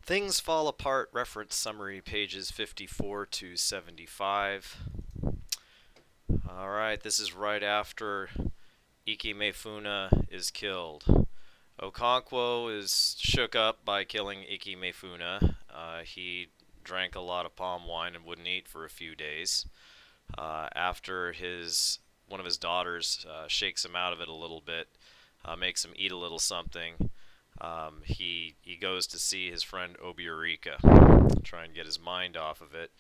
Things Fall Apart reference summary pages 54 to 75. Alright, this is right after Ikki Mifune is killed. Okonkwo is shook up by killing Ikki Mifune. He drank a lot of palm wine and wouldn't eat for a few days. After one of his daughters shakes him out of it a little bit, makes him eat a little something. He goes to see his friend Obiurika, try and get his mind off of it.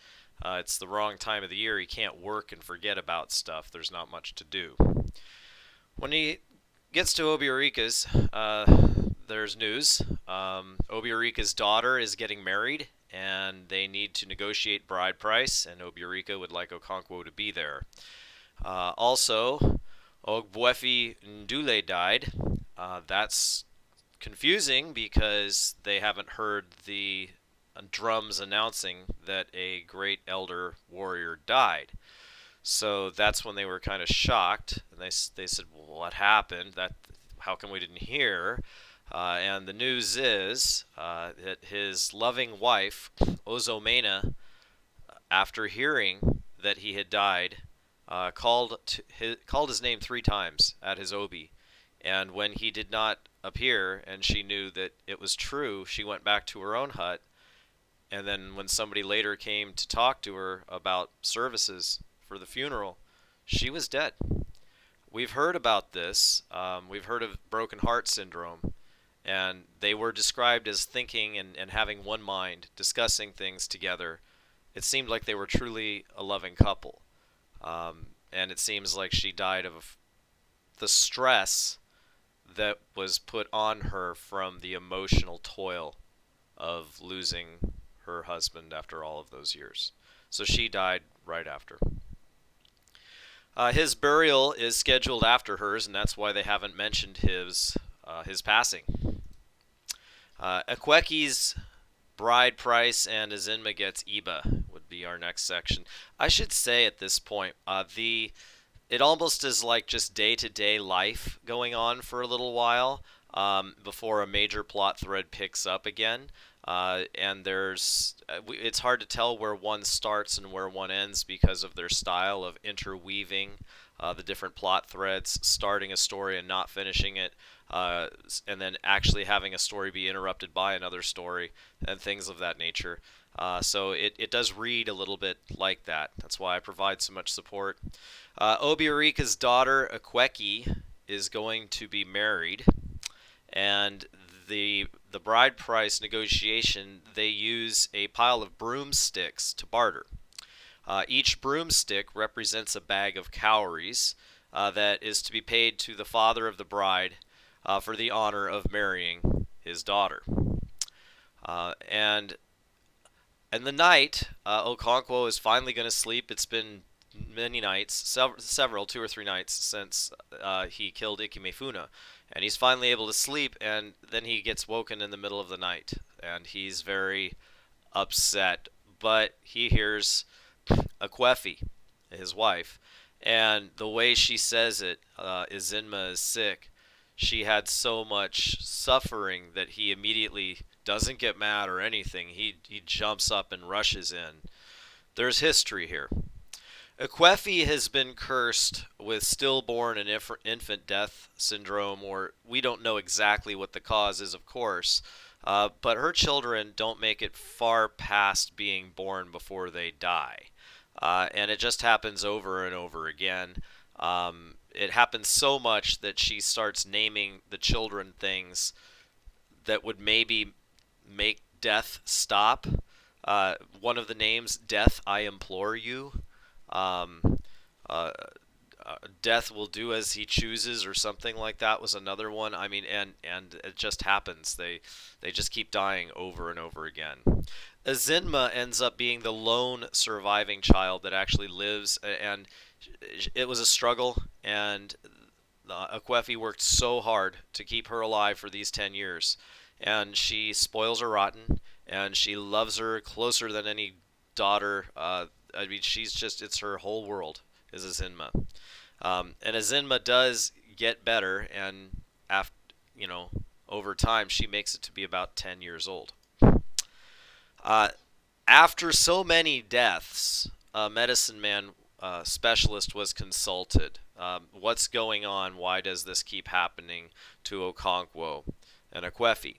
It's the wrong time of the year. He can't work and forget about stuff. There's not much to do. When he gets to Obiurika's, there's news. Obiurika's daughter is getting married, and they need to negotiate bride price, and Obiurika would like Okonkwo to be there. Also, Ogbuefi Ndule died. That's confusing because they haven't heard the drums announcing that a great elder warrior died. So that's when they were kind of shocked, and they said, "Well, what happened? How come we didn't hear?" And the news is that his loving wife, Ozomena, after hearing that he had died, called his name 3 times at his obi, and when he did not appear and she knew that it was true, she went back to her own hut. And then when somebody later came to talk to her about services for the funeral, she was dead. We've heard about this. We've heard of broken heart syndrome, and they were described as thinking and having one mind, discussing things together. It seemed like they were truly a loving couple. And it seems like she died of the stress that was put on her from the emotional toil of losing her husband after all of those years. So she died right after. His burial is scheduled after hers, and that's why they haven't mentioned his passing. Akweki's bride price and Azinma gets Iba would be our next section. I should say at this point, it almost is like just day-to-day life going on for a little while before a major plot thread picks up again. And it's hard to tell where one starts and where one ends because of their style of interweaving the different plot threads, starting a story and not finishing it, and then actually having a story be interrupted by another story, and things of that nature. So it does read a little bit like that. That's why I provide so much support. Obiurika's daughter, Akweki, is going to be married, and the bride price negotiation, they use a pile of broomsticks to barter. Each broomstick represents a bag of cowries that is to be paid to the father of the bride for the honor of marrying his daughter. And in the night, Okonkwo is finally going to sleep. It's been many nights, several 2 or 3 nights since he killed Ikki Mifune. And he's finally able to sleep, and then he gets woken in the middle of the night, and he's very upset. But he hears Akwefi, his wife, and the way she says it, Izinma is sick. She had so much suffering that he immediately doesn't get mad or anything. He jumps up and rushes in. There's history here. Akwefi has been cursed with stillborn and infant death syndrome, or we don't know exactly what the cause is, of course, but her children don't make it far past being born before they die. And it just happens over and over again. It happens so much that she starts naming the children things that would maybe make death stop. One of the names, Death, I Implore You. Um, uh, Death will do as he chooses, or something like that, was another one. I mean, and it just happens. They just keep dying over and over again. Azinma ends up being the lone surviving child that actually lives, and it was a struggle, and Akwefi worked so hard to keep her alive for these 10 years, and she spoils her rotten, and she loves her closer than any daughter. I mean, it's her whole world is Azinma. And Azinma does get better, and after, over time, she makes it to be about 10 years old. Uh, After so many deaths, a medicine man specialist was consulted. What's going on? Why does this keep happening to Okonkwo and Akwefi?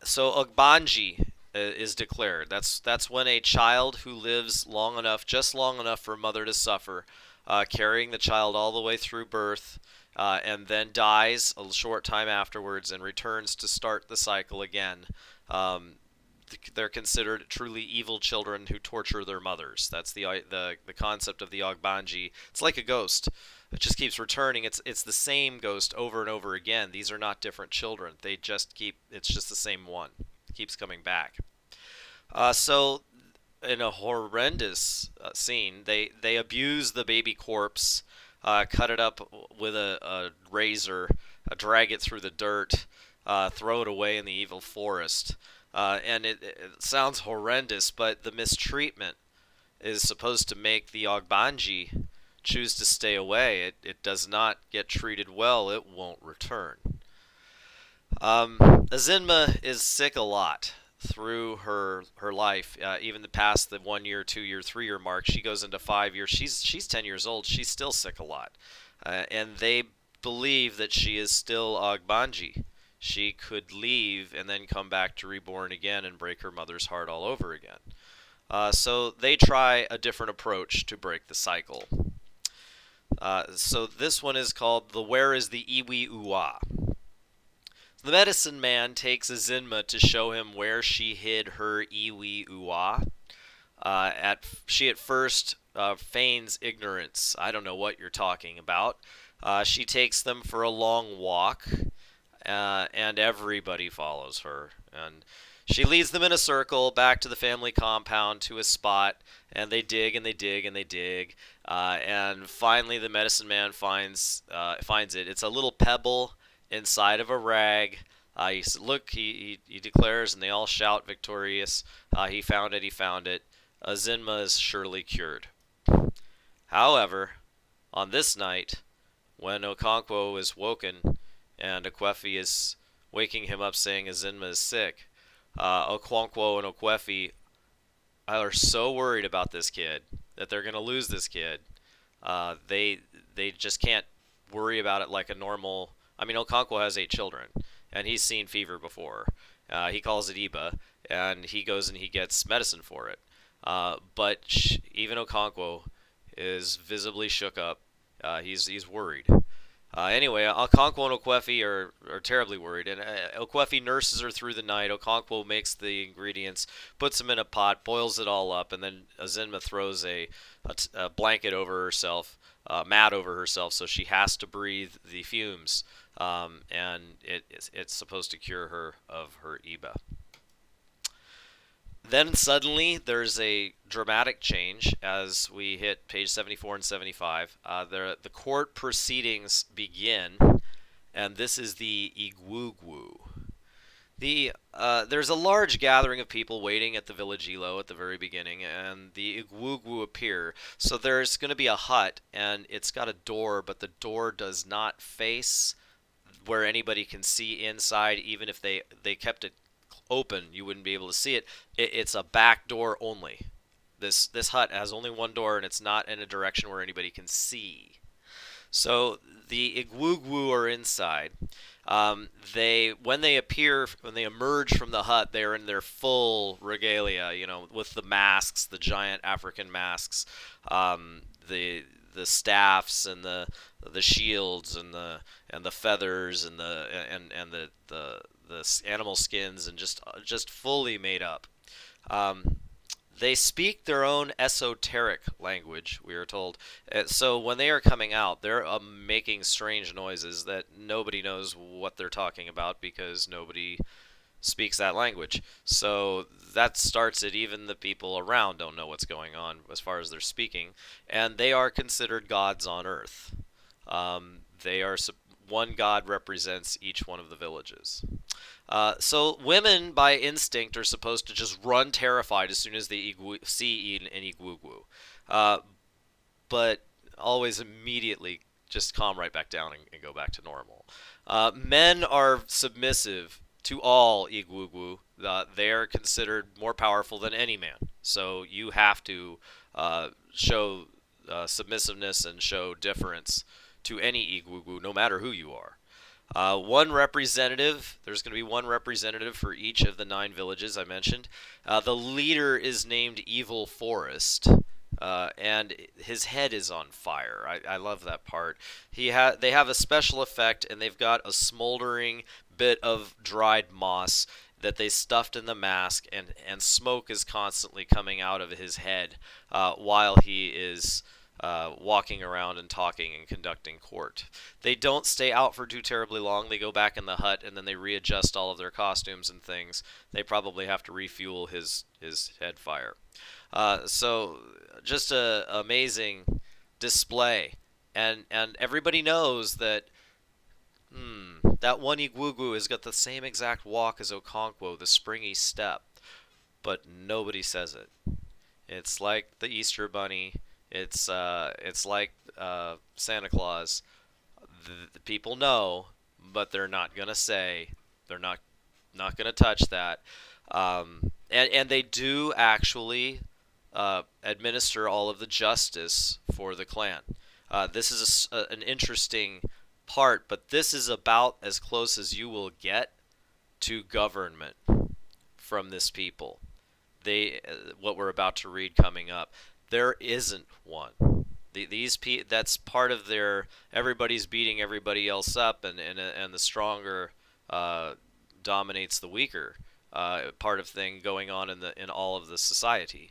So Ogbanji is declared. That's when a child who lives long enough, just long enough for a mother to suffer, carrying the child all the way through birth, and then dies a short time afterwards and returns to start the cycle again. Um, they're considered truly evil children who torture their mothers. That's the concept of the Ogbanji. It's like a ghost. It just keeps returning. It's the same ghost over and over again. These are not different children. They just keep. It's just the same one. It keeps coming back. So in a horrendous scene, they abuse the baby corpse, cut it up with a razor, drag it through the dirt, throw it away in the evil forest. And it sounds horrendous, but the mistreatment is supposed to make the Ogbanji choose to stay away. It does not get treated well, it won't return. Azinma is sick a lot through her life, even past the 1 year, 2 year, 3 year mark. She goes into 5 years. She's 10 years old. She's still sick a lot, and they believe that she is still Ogbanji. She could leave and then come back to reborn again and break her mother's heart all over again. So they try a different approach to break the cycle. So this one is called the Where is the Iwi Uwa? The medicine man takes Azinma to show him where she hid her Iwi Uwa. She at first feigns ignorance. I don't know what you're talking about. She takes them for a long walk, and everybody follows her. And she leads them in a circle back to the family compound to a spot, and they dig and they dig and they dig, and finally the medicine man finds it. It's a little pebble inside of a rag. He declares, and they all shout victorious. He found it. He found it. Azinma is surely cured. However, on this night, when Okonkwo is woken and Akwefi is waking him up saying Azinma is sick, Okonkwo and Akwefi are so worried about this kid that they're going to lose this kid. They just can't worry about it like a normal. I mean, Okonkwo has 8 children, and he's seen fever before. He calls it Iba, and he goes and he gets medicine for it. But even Okonkwo is visibly shook up. He's worried. Anyway, Okonkwo and Okwefi are terribly worried, and Okwefi nurses her through the night. Okonkwo makes the ingredients, puts them in a pot, boils it all up, and then Azinma throws a blanket over herself, mat over herself, so she has to breathe the fumes, and it's supposed to cure her of her Iba. Then suddenly there's a dramatic change as we hit page 74 and 75. The court proceedings begin, and this is the Igwugwu. There's a large gathering of people waiting at the village Elo at the very beginning, and the Igwugwu appear. So there's going to be a hut, and it's got a door, but the door does not face where anybody can see inside. Even if they kept it open, you wouldn't be able to see it. It's a back door only. This hut has only one door, and it's not in a direction where anybody can see. So the Igwugwu are inside. When they emerge from the hut, they're in their full regalia, with the masks, the giant African masks, the staffs and the shields and the feathers and the animal skins, and just fully made up. They speak their own esoteric language, we are told. So when they are coming out, they're making strange noises that nobody knows what they're talking about because nobody speaks that language. So that starts it. Even the people around don't know what's going on as far as they're speaking. And they are considered gods on earth. They are one god represents each one of the villages. So women, by instinct, are supposed to just run terrified as soon as they see an Igwugwu. But always immediately just calm right back down and go back to normal. Men are submissive to all Igwugwu, they are considered more powerful than any man. So you have to show submissiveness and show deference to any Igwugwu, no matter who you are. One representative, there's going to be one representative for each of the 9 villages I mentioned. The leader is named Evil Forest. And his head is on fire. I love that part. They have a special effect, and they've got a smoldering bit of dried moss that they stuffed in the mask, and smoke is constantly coming out of his head while he is walking around and talking and conducting court. They don't stay out for too terribly long. They go back in the hut and then they readjust all of their costumes and things. They probably have to refuel his head fire. So just a amazing display, and everybody knows that that one Igwugwu has got the same exact walk as Okonkwo, the springy step, but nobody says it. It's like the Easter Bunny. It's like Santa Claus. The people know, but they're not gonna say. They're not gonna touch that. And they do actually administer all of the justice for the clan. This is an interesting part, but this is about as close as you will get to government from this people. What we're about to read coming up, there isn't one. That's part of their everybody's beating everybody else up, and the stronger dominates the weaker part of thing going on in all of the society.